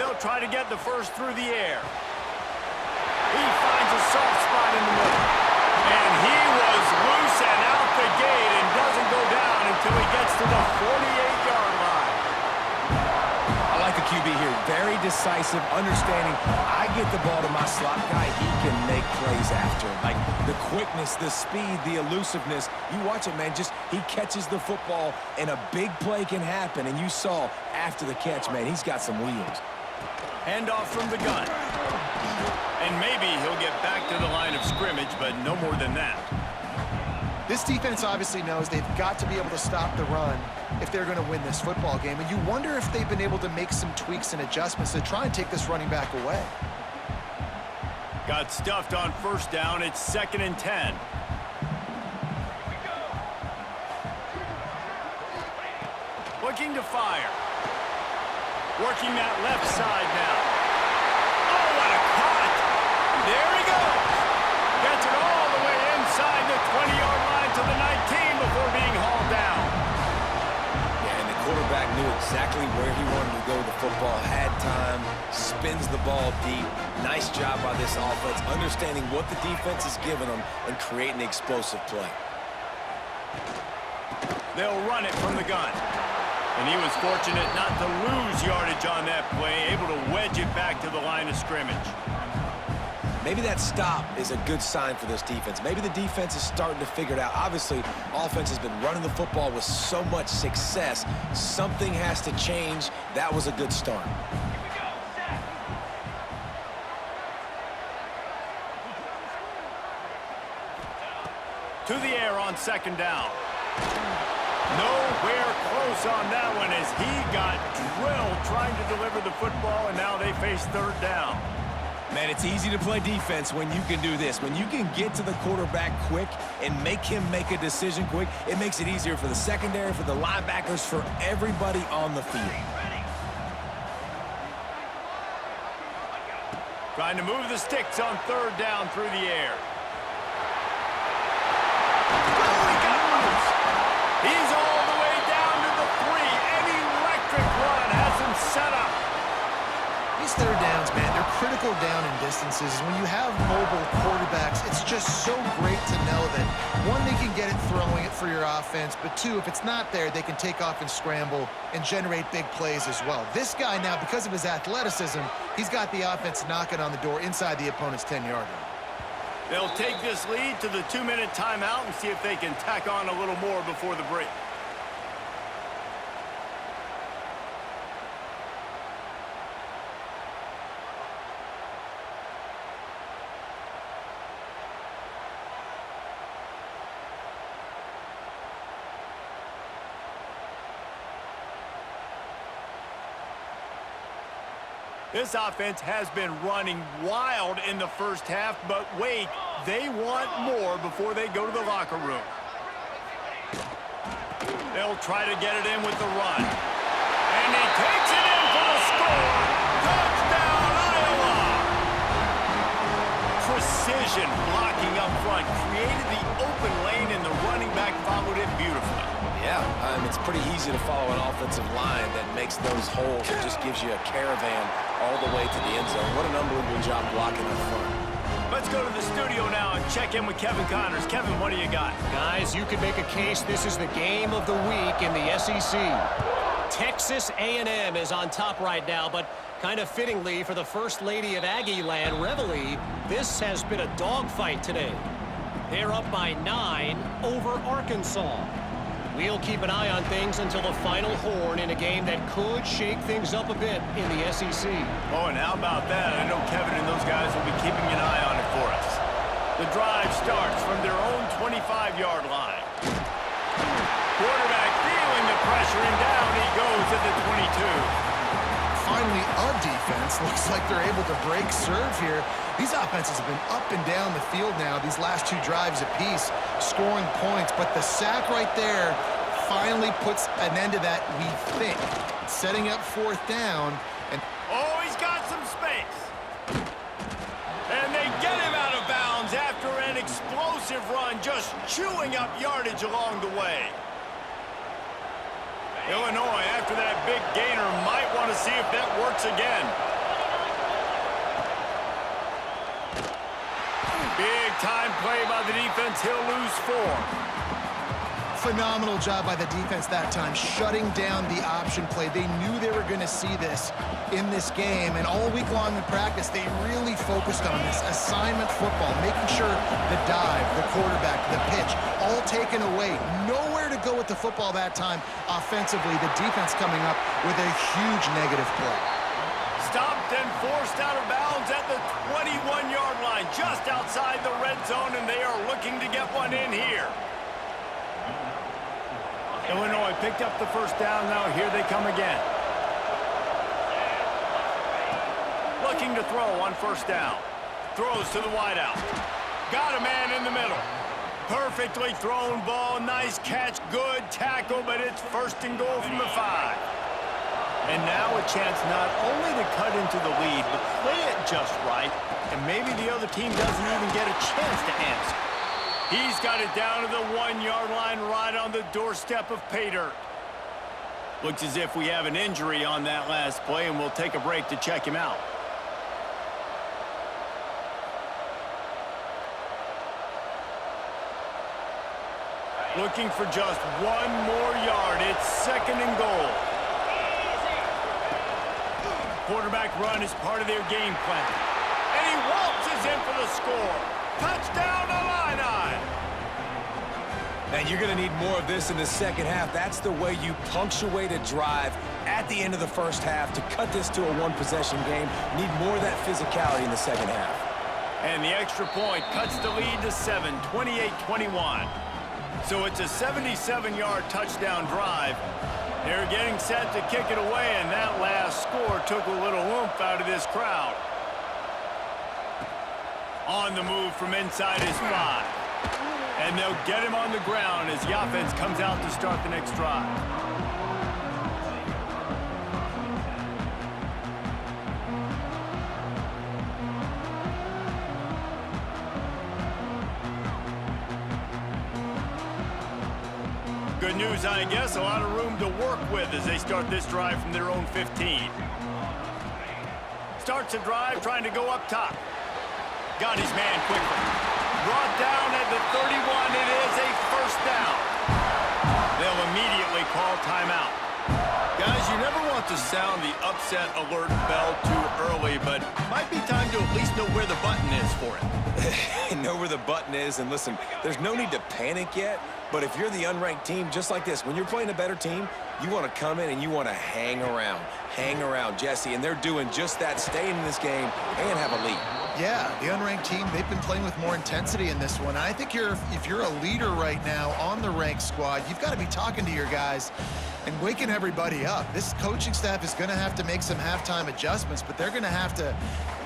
They'll try to get the first through the air. He finds a soft spot in the middle. And he was loose and out the gate and doesn't go down until he gets to the 48-yard line. I like the QB here. Very decisive, understanding I get the ball to my slot guy, he can make plays after. Like the quickness, the speed, the elusiveness. You watch it, man, just he catches the football and a big play can happen. And you saw after the catch, man, he's got some wheels. Handoff from the gun. And maybe he'll get back to the line of scrimmage, but no more than that. This defense obviously knows they've got to be able to stop the run if they're going to win this football game. And you wonder if they've been able to make some tweaks and adjustments to try and take this running back away. Got stuffed on first down. It's 2nd and 10. Looking to fire. Working that left side now. Oh, what a cut! There he goes! Gets it all the way inside the 20-yard line to the 19 before being hauled down. Yeah, and the quarterback knew exactly where he wanted to go with the football. Had time, spins the ball deep. Nice job by this offense, understanding what the defense is giving them and creating an explosive play. They'll run it from the gun. And he was fortunate not to lose yardage on that play, able to wedge it back to the line of scrimmage. Maybe that stop is a good sign for this defense. Maybe the defense is starting to figure it out. Obviously, offense has been running the football with so much success. Something has to change. That was a good start. To the air on 2nd down. Nowhere close on that one as he got drilled trying to deliver the football, and now they face 3rd down. Man, it's easy to play defense when you can do this. When you can get to the quarterback quick and make him make a decision quick, it makes it easier for the secondary, for the linebackers, for everybody on the field. Trying to move the sticks on 3rd down through the air. He's all the way down to the 3. An electric run has him set up. These 3rd downs, man, they're critical down in distances. When you have mobile quarterbacks, it's just so great to know that, one, they can get it throwing it for your offense, but two, if it's not there, they can take off and scramble and generate big plays as well. This guy now, because of his athleticism, he's got the offense knocking on the door inside the opponent's 10-yard line. They'll take this lead to the 2-minute timeout and see if they can tack on a little more before the break. This offense has been running wild in the first half, but wait, they want more before they go to the locker room. They'll try to get it in with the run. And he takes it in for the score. Touchdown, Iowa! Precision blocking up front created the open lane, and the running back followed it beautifully. Yeah, it's pretty easy to follow an offensive line that makes those holes and just gives you a caravan all the way to the end zone. What an unbelievable job blocking up front. Let's go to the studio now and check in with Kevin Connors. Kevin, what do you got? Guys, you could make a case this is the game of the week in the SEC. Texas A&M is on top right now, but kind of fittingly for the First Lady of Aggie Land, Reveille, this has been a dogfight today. They're up by 9 over Arkansas. We'll keep an eye on things until the final horn in a game that could shake things up a bit in the SEC. Oh, and how about that? I know Kevin and those guys will be keeping an eye on it for us. The drive starts from their own 25-yard line. Quarterback feeling the pressure, and down he goes at the 22. Finally, a defense looks like they're able to break serve here. These offenses have been up and down the field now, these last 2 drives apiece, scoring points. But the sack right there finally puts an end to that, we think. Setting up 4th down. And oh, he's got some space. And they get him out of bounds after an explosive run, just chewing up yardage along the way. Illinois, after that big gainer, might want to see if that works again. Big time play by the defense. He'll lose 4. Phenomenal job by the defense that time, shutting down the option play. They knew they were going to see this in this game, and all week long in practice, they really focused on this assignment football, making sure the dive, the quarterback, the pitch, all taken away. Nowhere to go with the football that time offensively. The defense coming up with a huge negative play. Stopped and forced out of bounds at the 21-yard line, just outside the red zone, and they are looking to get one in here. Illinois picked up the first down. Now here they come again. Looking to throw on first down. Throws to the wideout. Got a man in the middle. Perfectly thrown ball. Nice catch. Good tackle, but it's first and goal from the 5. And now a chance not only to cut into the lead, but play it just right, and maybe the other team doesn't even get a chance to answer. He's got it down to the 1-yard line right on the doorstep of pay dirt. Looks as if we have an injury on that last play, and we'll take a break to check him out. Looking for just 1 more yard. It's second and goal. Quarterback run is part of their game plan. And he waltzes in for the score. Touchdown, Illini! And you're going to need more of this in the second half. That's the way you punctuate a drive at the end of the first half. To cut this to a 1-possession game, you need more of that physicality in the second half. And the extra point cuts the lead to 7, 28-21. So it's a 77-yard touchdown drive. They're getting set to kick it away, and that last score took a little oomph out of this crowd. On the move from inside his 5. And they'll get him on the ground as the offense comes out to start the next drive. Good news, I guess. A lot of room to work with as they start this drive from their own 15. Starts a drive trying to go up top. Got his man quickly. Brought down at the 31. It is a first down. They'll immediately call timeout. Guys, you never want to sound the upset alert bell too early, but might be time to at least know where the button is for it. Know where the button is, and listen, there's no need to panic yet, but if you're the unranked team, just like this, when you're playing a better team, you want to come in and you want to hang around, Jesse, and they're doing just that, staying in this game and have a lead. Yeah, the unranked team, they've been playing with more intensity in this one. And I think if you're a leader right now on the ranked squad, you've got to be talking to your guys and waking everybody up. This coaching staff is going to have to make some halftime adjustments, but they're going to have to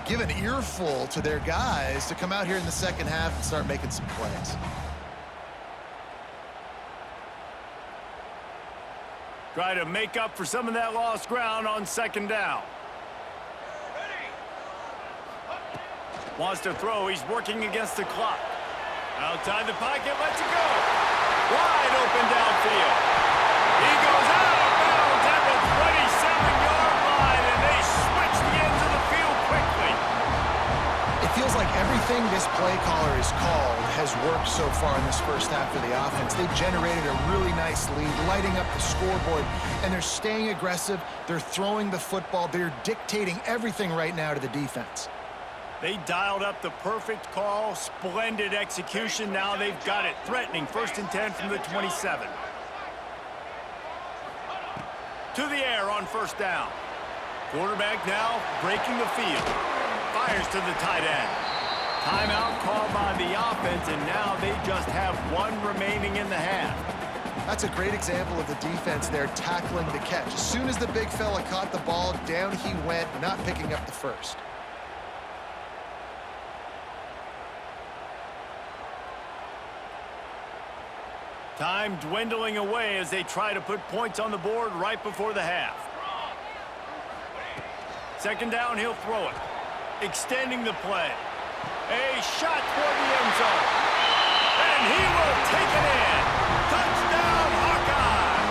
give an earful to their guys to come out here in the second half and start making some plays. Try to make up for some of that lost ground on second down. Wants to throw. He's working against the clock. Outside the pocket, lets it go. Wide open downfield. He goes out of bounds at the 27-yard line, and they switch the ends of the field quickly. It feels like everything this play caller has called has worked so far in this first half of the offense. They've generated a really nice lead, lighting up the scoreboard, and they're staying aggressive. They're throwing the football. They're dictating everything right now to the defense. They dialed up the perfect call, splendid execution. Now they've got it. Threatening 1st and 10 from the 27. To the air on first down. Quarterback now breaking the field. Fires to the tight end. Timeout called by the offense, and now they just have 1 remaining in the half. That's a great example of the defense there tackling the catch. As soon as the big fella caught the ball, down he went, not picking up the first. Time dwindling away as they try to put points on the board right before the half. Second down, he'll throw it. Extending the play. A shot toward the end zone. And he will take it in. Touchdown, Hawkeye!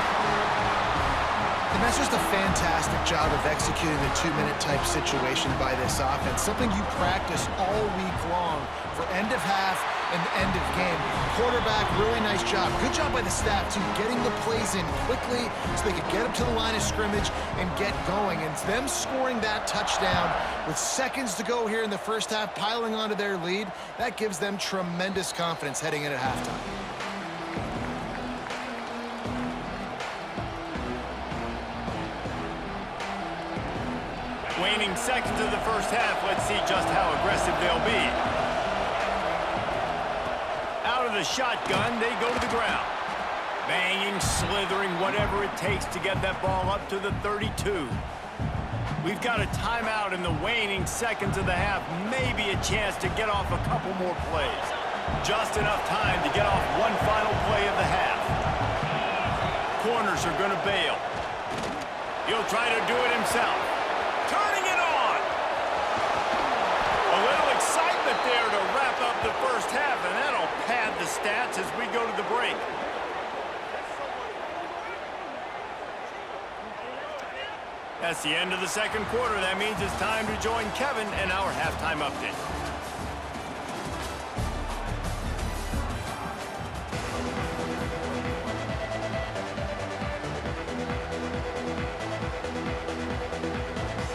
And that's just a fantastic job of executing the 2-minute type situation by this offense. Something you practice all week long for end of half and end of game. Quarterback, really nice job. Good job by the staff, too, getting the plays in quickly so they could get up to the line of scrimmage and get going. And them scoring that touchdown with seconds to go here in the first half, piling onto their lead, that gives them tremendous confidence heading in at halftime. Waning seconds of the first half. Let's see just how aggressive they'll be. Out of the shotgun, they go to the ground. Banging, slithering, whatever it takes to get that ball up to the 32. We've got a timeout in the waning seconds of the half. Maybe a chance to get off a couple more plays. Just enough time to get off one final play of the half. Corners are going to bail. He'll try to do it himself. Turning it on. A little excitement there to wrap up the first half, and that'll pad the stats as we go to the break. That's the end of the second quarter. That means it's time to join Kevin in our halftime update.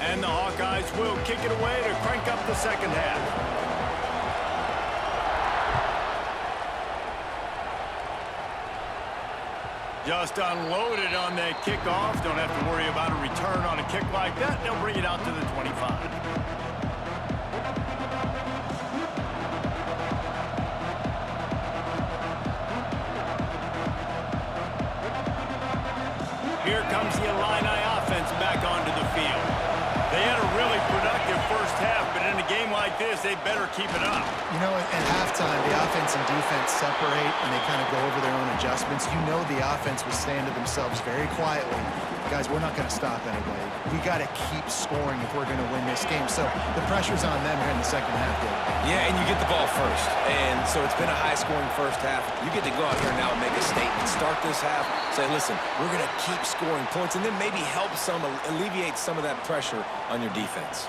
And the Hawkeyes will kick it away to crank up the second half. Just unloaded on that kickoff. Don't have to worry about a return on a kick like that. They'll bring it out to the 25. Here comes the Illini offense back onto the field. They had a really productive first half, but in a game like this, they better keep it up. You know, at halftime, the offense and defense separate, and they kind of go over their own adjustments. You know the offense was saying to themselves very quietly, guys, we're not going to stop anybody. We got to keep scoring if we're going to win this game. So the pressure's on them here in the second half, Dave. Yeah, and you get the ball first. And so it's been a high-scoring first half. You get to go out here now and make a statement. Start this half, say, listen, we're going to keep scoring points, and then maybe help alleviate some of that pressure on your defense.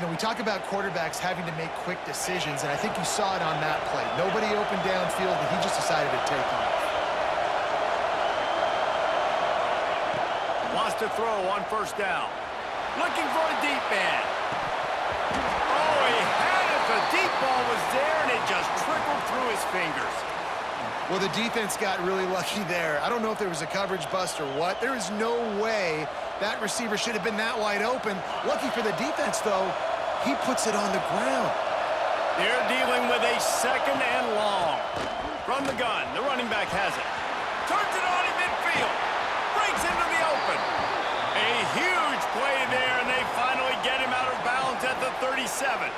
You know, we talk about quarterbacks having to make quick decisions, and I think you saw it on that play. Nobody opened downfield, and he just decided to take off. Wants to throw on first down. Looking for a deep man. Oh, he had it. The deep ball was there, and it just trickled through his fingers. Well, the defense got really lucky there. I don't know if there was a coverage bust or what. There is no way that receiver should have been that wide open. Lucky for the defense, though, he puts it on the ground. They're dealing with a second and long. From the gun, the running back has it. Turns it on in midfield. Breaks into the open. A huge play there, and they finally get him out of bounds at the 37.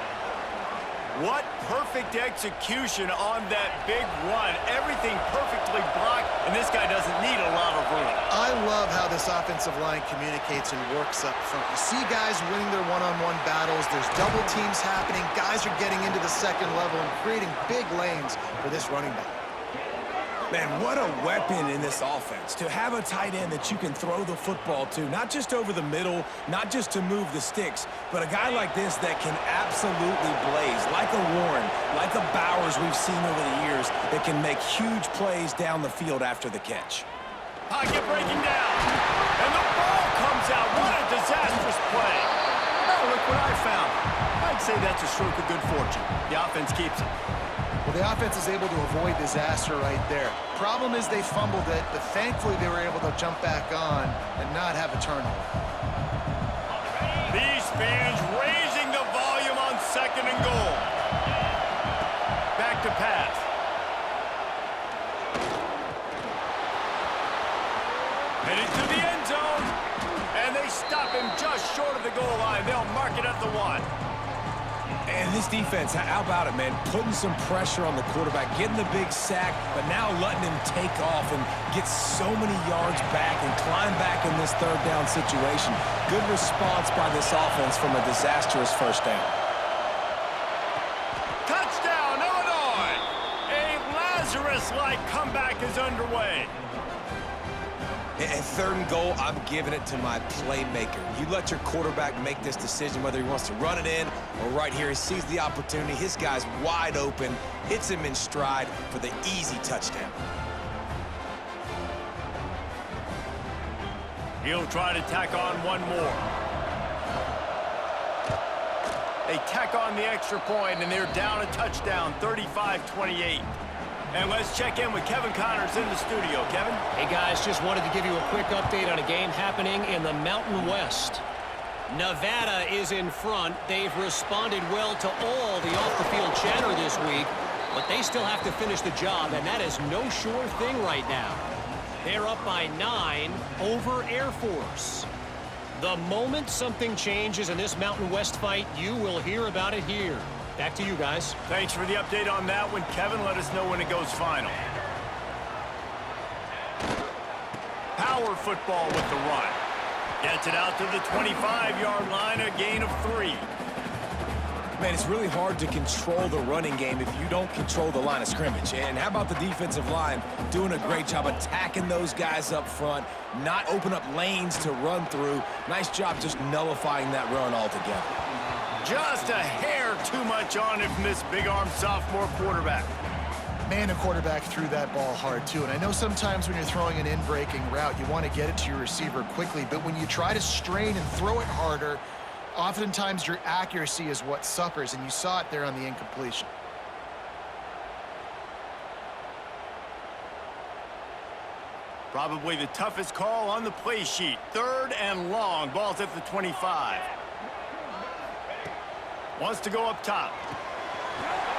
What perfect execution on that big run. Everything perfectly blocked, and this guy doesn't need a lot of room. I love how this offensive line communicates and works up front. You see guys winning their one-on-one battles. There's double teams happening. Guys are getting into the second level and creating big lanes for this running back. Man, what a weapon in this offense. To have a tight end that you can throw the football to, not just over the middle, not just to move the sticks, but a guy like this that can absolutely blaze, like a Warren, like a Bowers we've seen over the years, that can make huge plays down the field after the catch. Pocket breaking down, and the ball comes out. What a disastrous play. Oh, look what I found. I'd say that's a stroke of good fortune. The offense keeps it. Well, the offense is able to avoid disaster right there. Problem is they fumbled it, but thankfully they were able to jump back on and not have a turnover. These fans raising the volume on second and goal. Back to pass. Headed to the end zone. And they stop him just short of the goal line. They'll mark it at the 1. And this defense, how about it, man? Putting some pressure on the quarterback, getting the big sack, but now letting him take off and get so many yards back and climb back in this third down situation. Good response by this offense from a disastrous first down. Touchdown, Illinois! A Lazarus-like comeback is underway. At 3rd and goal, I'm giving it to my playmaker. You let your quarterback make this decision whether he wants to run it in or right here. He sees the opportunity. His guy's wide open, hits him in stride for the easy touchdown. He'll try to tack on one more. They tack on the extra point, and they're down a touchdown, 35-28. And let's check in with Kevin Connors in the studio. Kevin? Hey, guys, just wanted to give you a quick update on a game happening in the Mountain West. Nevada is in front. They've responded well to all the off-the-field chatter this week, but they still have to finish the job, and that is no sure thing right now. They're up by 9 over Air Force. The moment something changes in this Mountain West fight, you will hear about it here. Back to you guys. Thanks for the update on that one, Kevin. Let us know when it goes final. Power football with the run. Gets it out to the 25-yard line, a gain of 3. Man, it's really hard to control the running game if you don't control the line of scrimmage. And how about the defensive line doing a great job attacking those guys up front, not open up lanes to run through. Nice job just nullifying that run altogether. Just a hair too much on it from this big-arm sophomore quarterback. Man, the quarterback threw that ball hard, too. And I know sometimes when you're throwing an in-breaking route, you want to get it to your receiver quickly. But when you try to strain and throw it harder, oftentimes your accuracy is what suffers, and you saw it there on the incompletion. Probably the toughest call on the play sheet. 3rd and long. Ball's at the 25. Wants to go up top.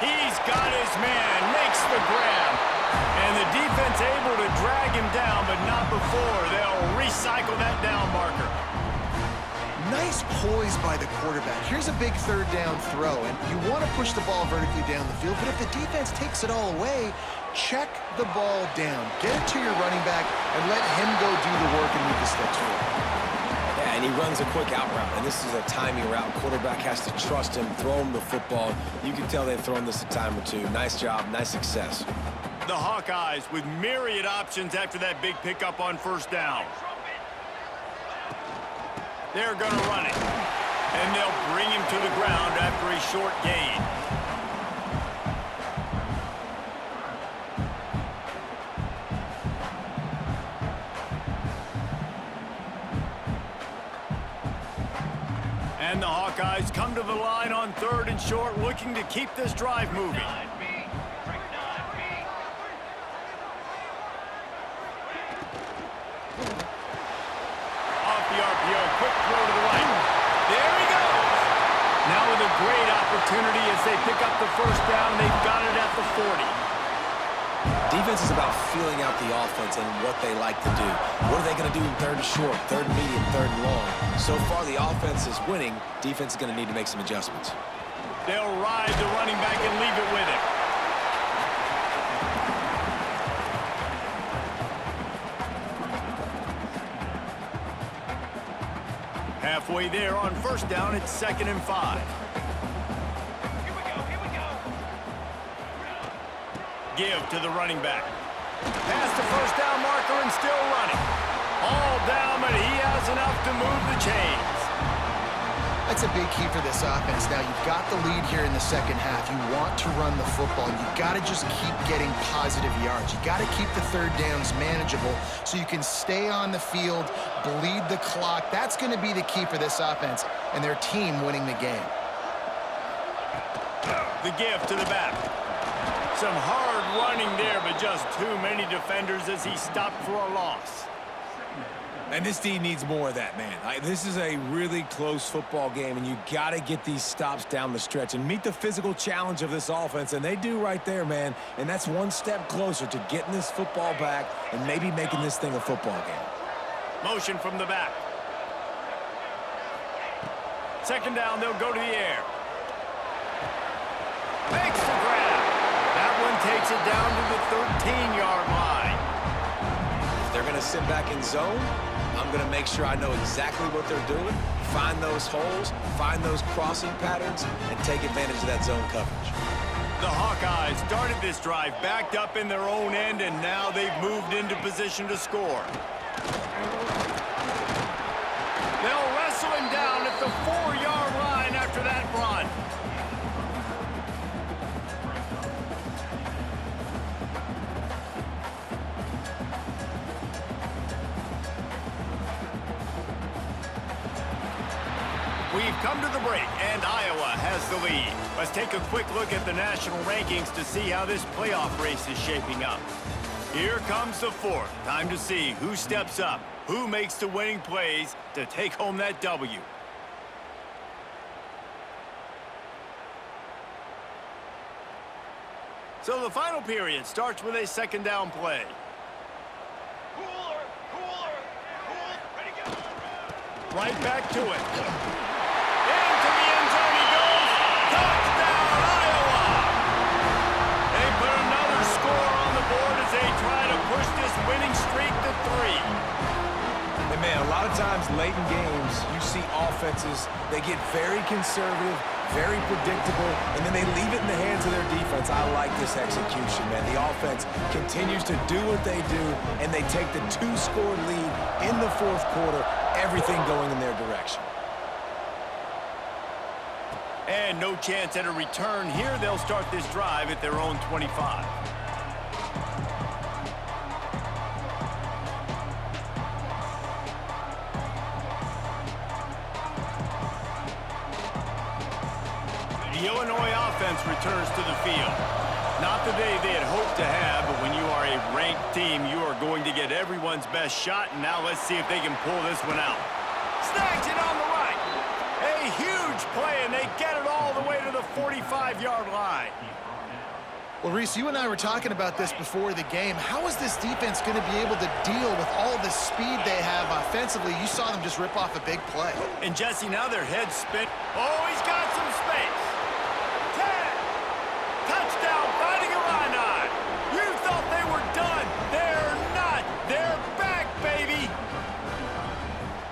He's got his man. Makes the grab. And the defense able to drag him down, but not before. They'll recycle that down marker. Nice poise by the quarterback. Here's a big 3rd down throw, and you want to push the ball vertically down the field, but if the defense takes it all away, check the ball down. Get it to your running back and let him go do the work and move the sticks forward. Yeah, and he runs a quick out route, and this is a timing route. Quarterback has to trust him, throw him the football. You can tell they've thrown this a time or two. Nice job, nice success. The Hawkeyes with myriad options after that big pickup on 1st down. They're going to run it, and they'll bring him to the ground after a short gain. And the Hawkeyes come to the line on 3rd and short, looking to keep this drive moving. Quick throw to the right. There he goes. Now with a great opportunity as they pick up the 1st down. They've got it at the 40. Defense is about feeling out the offense and what they like to do. What are they going to do in 3rd and short, 3rd and medium, 3rd and long? So far, the offense is winning. Defense is going to need to make some adjustments. They'll ride the running back and leave it with him. Halfway there on 1st down, it's 2nd and 5. Give to the running back. Past the 1st down marker and still running. All down, but he has enough to move the chains. That's a big key for this offense. Now, you've got the lead here in the 2nd half. You want to run the football. You've got to just keep getting positive yards. You've got to keep the 3rd downs manageable so you can stay on the field, bleed the clock. That's going to be the key for this offense and their team winning the game. The give to the back. Some hard running there, but just too many defenders as he stopped for a loss. And this team needs more of that, man. This is a really close football game, and you got to get these stops down the stretch and meet the physical challenge of this offense, and they do right there, man. And that's one step closer to getting this football back and maybe making this thing a football game. Motion from the back. 2nd down, they'll go to the air. Makes the grab. That one takes it down to the 13-yard line. If they're going to sit back in zone, I'm going to make sure I know exactly what they're doing, find those holes, find those crossing patterns, and take advantage of that zone coverage. The Hawkeyes started this drive backed up in their own end, and now they've moved into position to score. We've come to the break, and Iowa has the lead. Let's take a quick look at the national rankings to see how this playoff race is shaping up. Here comes the fourth. Time to see who steps up, who makes the winning plays to take home that W. So the final period starts with a second down play. Right back to it. Into the end zone he goes. Touchdown, Iowa! They put another score on the board as they try to push this winning streak to 3. And man, a lot of times late in games, you see offenses, they get very conservative, very predictable, and then they leave it in the hands of their defense. I like this execution, man. The offense continues to do what they do, and they take the 2-score lead in the fourth quarter, everything going in their direction. And no chance at a return here. They'll start this drive at their own 25. The Illinois offense returns to the field. Not the day they had hoped to have, but when you are a ranked team, you are going to get everyone's best shot, and now let's see if they can pull this one out. Snags it on the right. A huge play, and they get it all the way to the 45-yard line. Well, Reese, you and I were talking about this before the game. How is this defense going to be able to deal with all the speed they have offensively? You saw them just rip off a big play. And Jesse, now their heads spin. Oh, he's got some space. 10. Touchdown, Fighting Illini. You thought they were done. They're not. They're back, baby.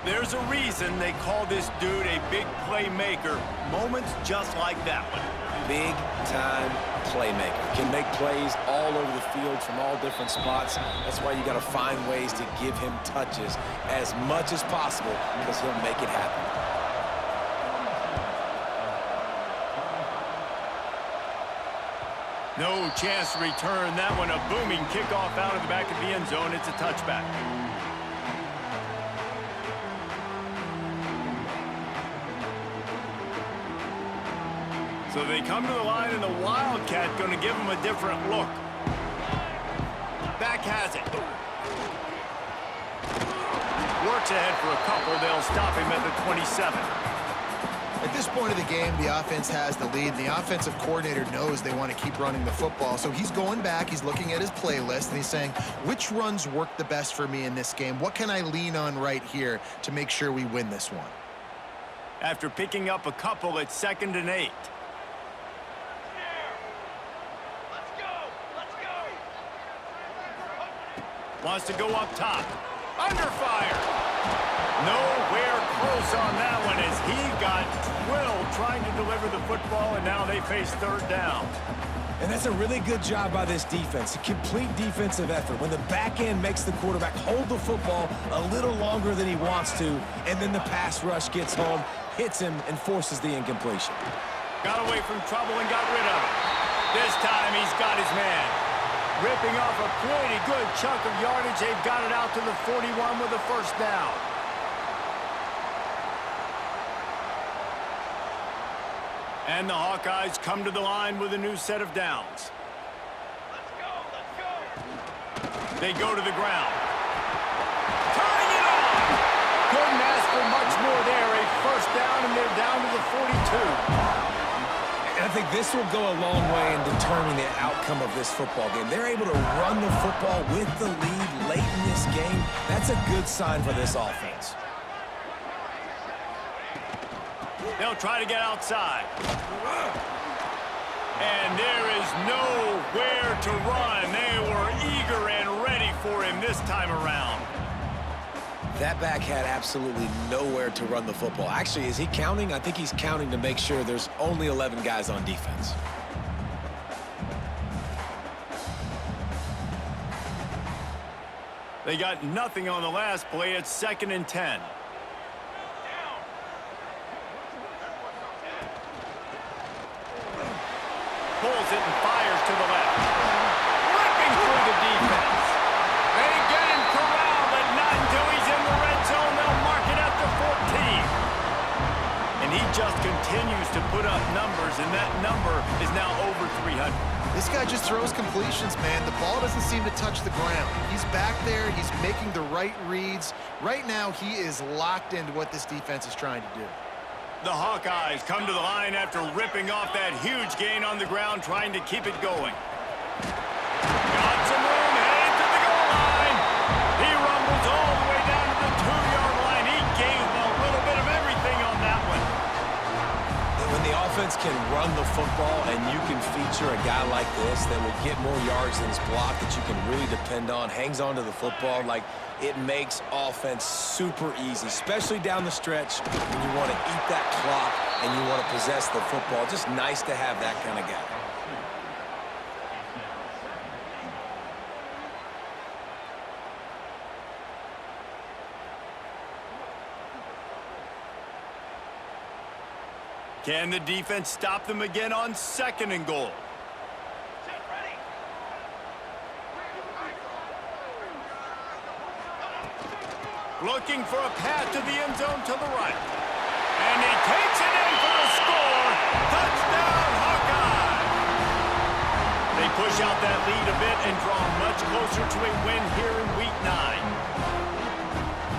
There's a reason they call this dude a big playmaker. Moments just like that one. Big-time playmaker. Can make plays all over the field from all different spots. That's why you got to find ways to give him touches as much as possible because he'll make it happen. No chance to return that one. A booming kickoff out of the back of the end zone. It's a touchback. So they come to the line, and the Wildcat going to give them a different look. Back has it. Works ahead for a couple. They'll stop him at the 27. At this point of the game, the offense has the lead, and the offensive coordinator knows they want to keep running the football. So he's going back, he's looking at his playlist, and he's saying, which runs work the best for me in this game? What can I lean on right here to make sure we win this one? After picking up a couple, it's 2nd and 8. Wants to go up top. Under fire. Nowhere close on that one as he got drilled trying to deliver the football, and now they face 3rd down. And that's a really good job by this defense. A complete defensive effort. When the back end makes the quarterback hold the football a little longer than he wants to, and then the pass rush gets home, hits him, and forces the incompletion. Got away from trouble and got rid of it. This time he's got his man. Ripping off a pretty good chunk of yardage. They've got it out to the 41 with a 1st down. And the Hawkeyes come to the line with a new set of downs. Let's go, let's go. They go to the ground. Turning it on! Couldn't ask for much more there. A 1st down, and they're down to the 42. And I think this will go a long way in determining the outcome of this football game. They're able to run the football with the lead late in this game. That's a good sign for this offense. They'll try to get outside. And there is nowhere to run. They were eager and ready for him this time around. That back had absolutely nowhere to run the football. Actually, is he counting? I think he's counting to make sure there's only 11 guys on defense. They got nothing on the last play. It's 2nd and 10. Pulls it and fires to the left. Ripping through the defense. They get him corralled, but not until he's in the red zone. They'll mark it at the 14. And he just continues to put up numbers, and that number is now over 300. This guy just throws completions, man. The ball doesn't seem to touch the ground. He's back there. He's making the right reads. Right now, he is locked into what this defense is trying to do. The Hawkeyes come to the line after ripping off that huge gain on the ground, trying to keep it going. Got some room, headed to the goal line. He rumbles all the way down to the 2-yard line. He gained a little bit of everything on that one. When the offense can run the football and you can feature a guy like this that will get more yards than his block that you can really depend on, hangs on to the football, like it makes offense super easy, especially down the stretch when you want to eat that clock and you want to possess the football. Just nice to have that kind of guy. Can the defense stop them again on 2nd and goal? Looking for a path to the end zone to the right. And he takes it in for a score. Touchdown, Hawkeyes! They push out that lead a bit and draw much closer to a win here in Week 9.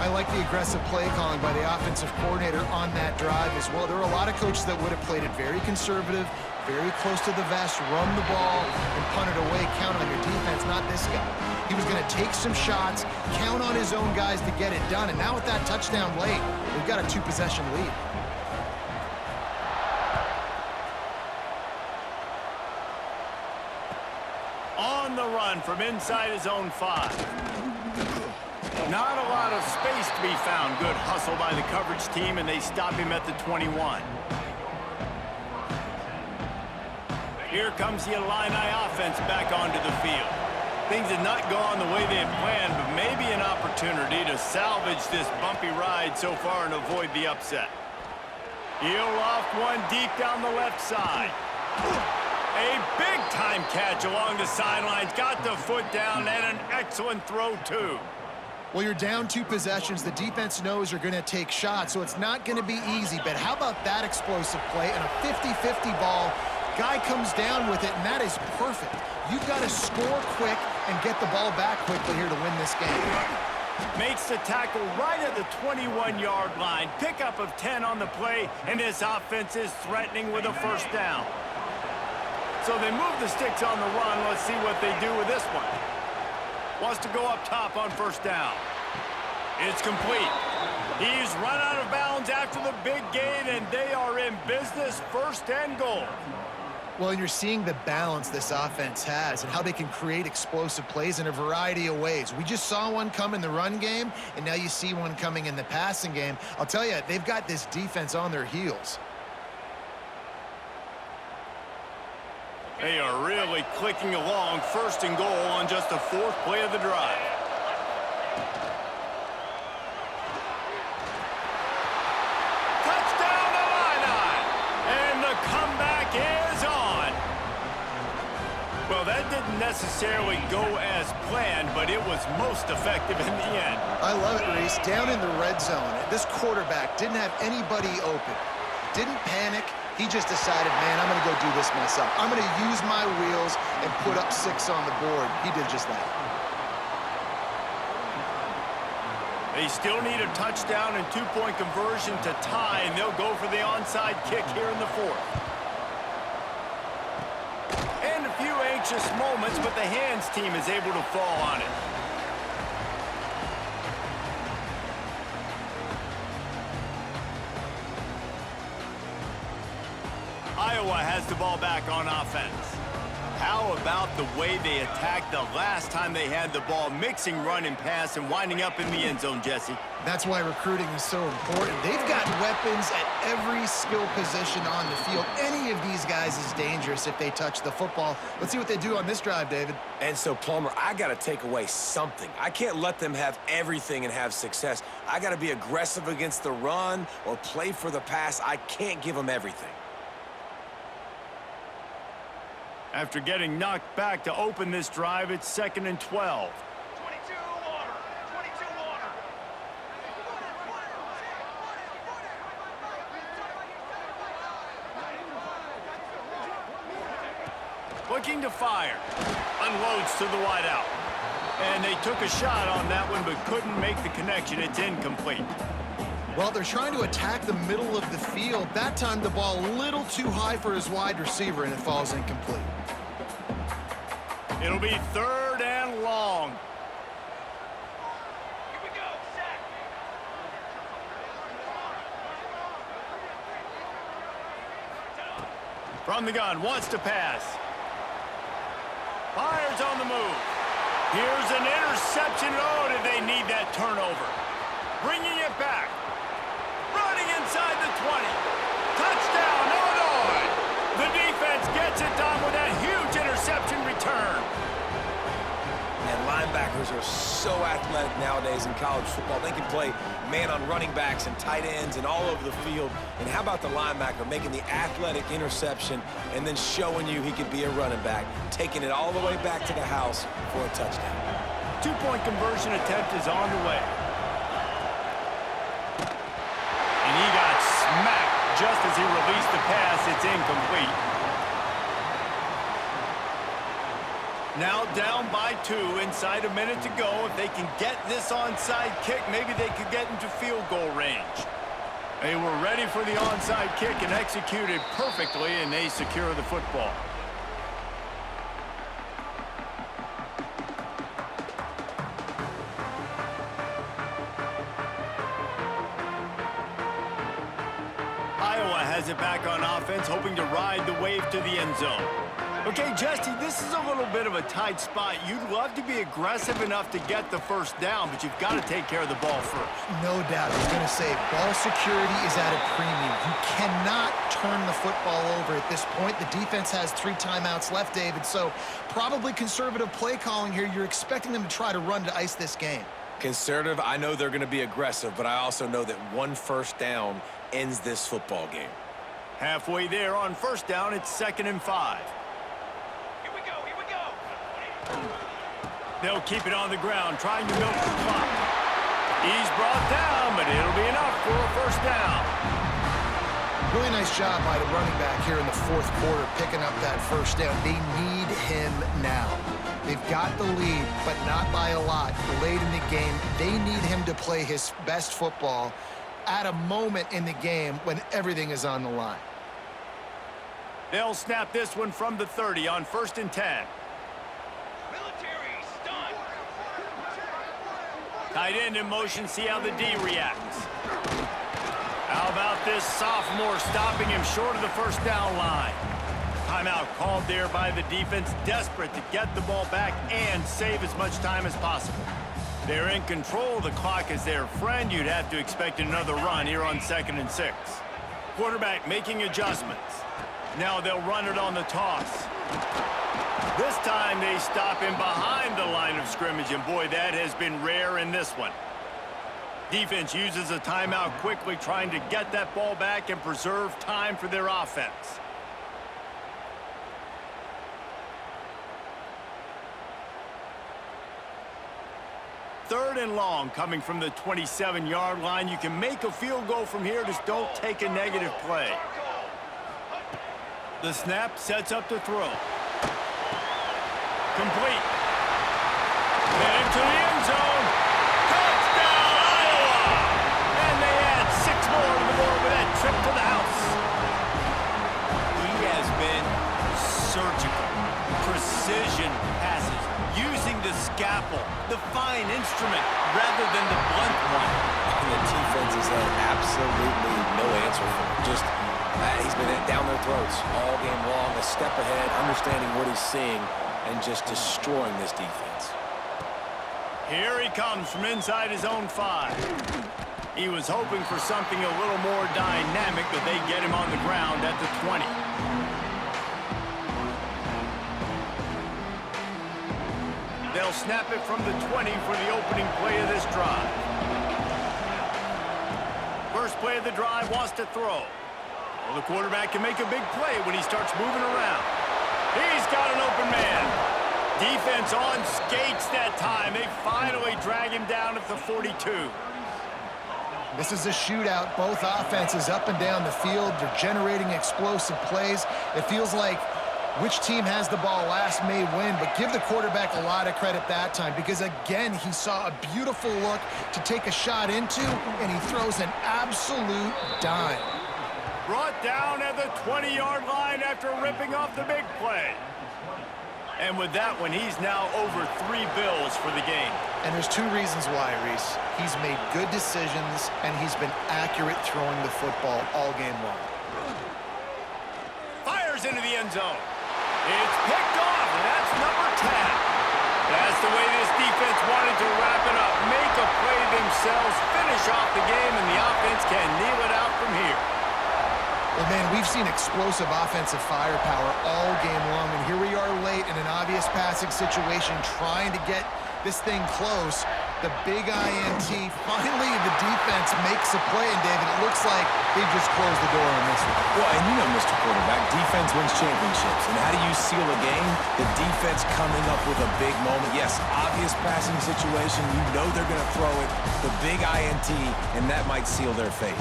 I like the aggressive play calling by the offensive coordinator on that drive as well. There are a lot of coaches that would have played it very conservative, very close to the vest, run the ball, and punt it away. Count on your defense, not this guy. He was going to take some shots, count on his own guys to get it done. And now with that touchdown late, we've got a 2-possession lead. On the run from inside his own 5. Not a lot of space to be found. Good hustle by the coverage team, and they stop him at the 21. Here comes the Illini offense back onto the field. Things did not go on the way they had planned, but maybe an opportunity to salvage this bumpy ride so far and avoid the upset. He'll off one deep down the left side. A big-time catch along the sidelines. Got the foot down, and an excellent throw, too. Well, you're down 2 possessions. The defense knows you're going to take shots, so it's not going to be easy. But how about that explosive play and a 50-50 ball? Guy comes down with it, and that is perfect. You've got to score quick and get the ball back quickly here to win this game. Makes the tackle right at the 21-yard line. Pickup of 10 on the play, and this offense is threatening with a first down. So they move the sticks on the run. Let's see what they do with this one. Wants to go up top on first down. It's complete. He's run out of bounds after the big gain, and they are in business, 1st and goal. Well, and you're seeing the balance this offense has and how they can create explosive plays in a variety of ways. We just saw one come in the run game, and now you see one coming in the passing game. I'll tell you, they've got this defense on their heels. They are really clicking along, 1st and goal on just the 4th play of the drive. Touchdown, Illini! And the comeback is on. Well, that didn't necessarily go as planned, but it was most effective in the end. I love it, Reese. Down in the red zone, this quarterback didn't have anybody open. Didn't panic. He just decided, man, I'm going to go do this myself. I'm going to use my wheels and put up 6 on the board. He did just that. They still need a touchdown and 2-point conversion to tie, and they'll go for the onside kick here in the 4th. And a few anxious moments, but the hands team is able to fall on it. Iowa has the ball back on offense. How about the way they attacked the last time they had the ball, mixing run and pass and winding up in the end zone, Jesse? That's why recruiting is so important. They've got weapons at every skill position on the field. Any of these guys is dangerous if they touch the football. Let's see what they do on this drive, David. And so, Plummer, I got to take away something. I can't let them have everything and have success. I got to be aggressive against the run or play for the pass. I can't give them everything. After getting knocked back to open this drive, it's 2nd and 12. looking to fire. Unloads to the wideout. And they took a shot on that one, but couldn't make the connection. It's incomplete. Well, they're trying to attack the middle of the field. That time, the ball a little too high for his wide receiver, and it falls incomplete. It'll be 3rd and long. Here we go, sack. From the gun, wants to pass. Fires on the move. Here's an interception. Oh, did they need that turnover? Bringing it back. Running inside the 20. Touchdown, Illinois. The defense gets it done with that huge interception return. And linebackers are so athletic nowadays in college football. They can play man on running backs and tight ends and all over the field. And how about the linebacker making the athletic interception and then showing you he could be a running back, taking it all the way back to the house for a touchdown. 2-point conversion attempt is on the way. And he got smacked just as he released the pass. It's incomplete. Now down by 2, inside a minute to go. If they can get this onside kick, maybe they could get into field goal range. They were ready for the onside kick and executed perfectly, and they secure the football. Iowa has it back on offense, hoping to ride the wave to the end zone. Okay, Justy, this is a little bit of a tight spot. You'd love to be aggressive enough to get the first down, but you've got to take care of the ball first. No doubt. I was going to say, ball security is at a premium. You cannot turn the football over at this point. The defense has 3 timeouts left, David, so probably conservative play calling here. You're expecting them to try to run to ice this game. Conservative, I know they're going to be aggressive, but I also know that 1 first down ends this football game. Halfway there on first down, it's 2nd and 5. Here we go. They'll keep it on the ground, trying to milk the clock. He's brought down, but it'll be enough for a first down. Really nice job by the running back here in the 4th quarter, picking up that first down. They need him now. They've got the lead, but not by a lot. Late in the game, they need him to play his best football at a moment in the game when everything is on the line. They'll snap this one from the 30 on 1st and 10. Military stun. Tight end in motion, see how the D reacts. How about this sophomore stopping him short of the first down line? Timeout called there by the defense, desperate to get the ball back and save as much time as possible. They're in control. The clock is their friend. You'd have to expect another run here on 2nd and 6. Quarterback making adjustments. Now they'll run it on the toss. This time they stop him behind the line of scrimmage, and boy, that has been rare in this one. Defense uses a timeout quickly, trying to get that ball back and preserve time for their offense. Third and long coming from the 27-yard line. You can make a field goal from here, just don't take a negative play. The snap sets up to throw. Complete. Headed to the end zone. Touchdown, Iowa! And they add 6 more to the board with that trip to the house. He has been surgical. Precision passes, using the scalpel, the fine instrument, rather than the blunt one. And the defense has had absolutely no answer for him. Just, he's been down their throats all game long, a step ahead, understanding what he's seeing, and just destroying this defense. Here he comes from inside his own 5. He was hoping for something a little more dynamic, but they get him on the ground at the 20. They'll snap it from the 20 for the opening play of this drive. First play of the drive, wants to throw. Well, the quarterback can make a big play when he starts moving around. He's got an open man. Defense on skates that time. They finally drag him down at the 42. This is a shootout. Both offenses up and down the field. They're generating explosive plays. It feels like Which team has the ball last may win, but give the quarterback a lot of credit that time because, again, he saw a beautiful look to take a shot into, and he throws an absolute dime. Brought down at the 20-yard line after ripping off the big play. And with that one, he's now over 3 bills for the game. And there's 2 reasons why, Reese. He's made good decisions, and he's been accurate throwing the football all game long. Fires into the end zone. It's picked off, and that's number 10. That's the way this defense wanted to wrap it up. Make a play themselves, finish off the game, and the offense can kneel it out from here. Well, man, we've seen explosive offensive firepower all game long, and here we are late in an obvious passing situation trying to get this thing close. The big INT, finally the defense makes a play, and David, it looks like they just closed the door on this one. Well, and you know, Mr. Quarterback, defense wins championships. And how do you seal a game? The defense coming up with a big moment. Yes, obvious passing situation. You know they're going to throw it. The big INT, and that might seal their fate.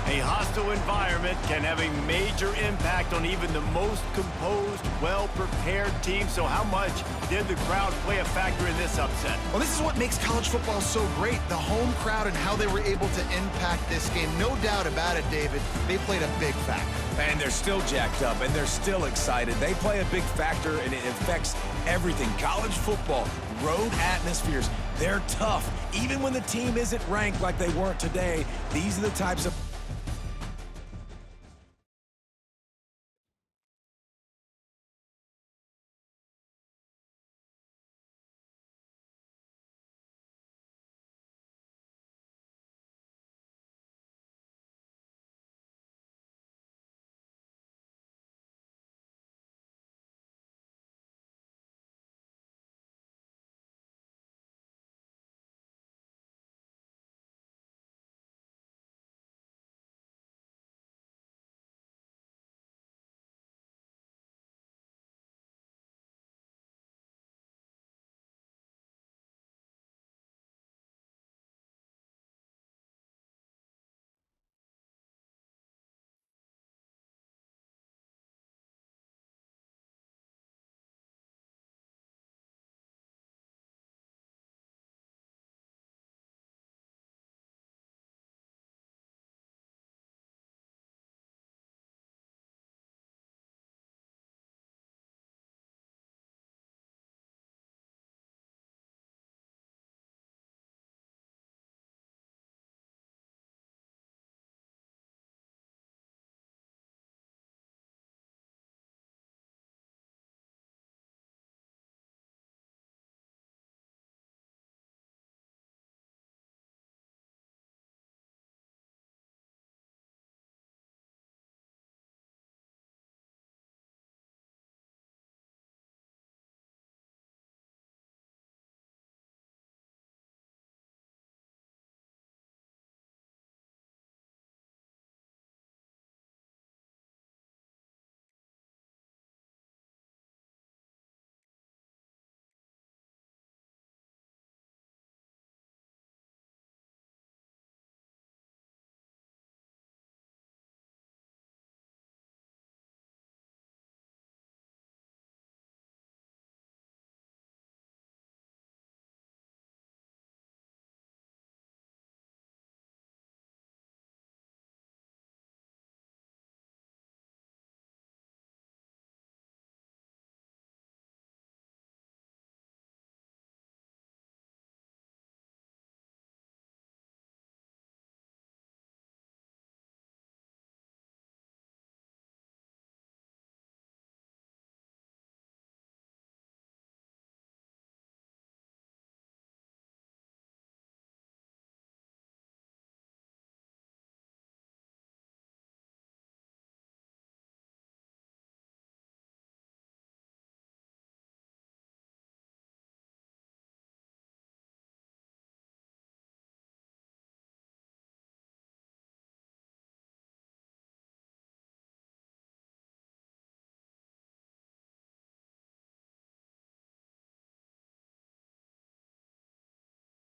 A hostile environment can have a major impact on even the most composed, well-prepared team. So how much did the crowd play a factor in this upset? Well, this is what makes college football so great, the home crowd and how they were able to impact this game. No doubt about it, David, they played a big factor. And they're still jacked up, and they're still excited. They play a big factor, and it affects everything. College football, road atmospheres, they're tough. Even when the team isn't ranked like they weren't today, these are the types of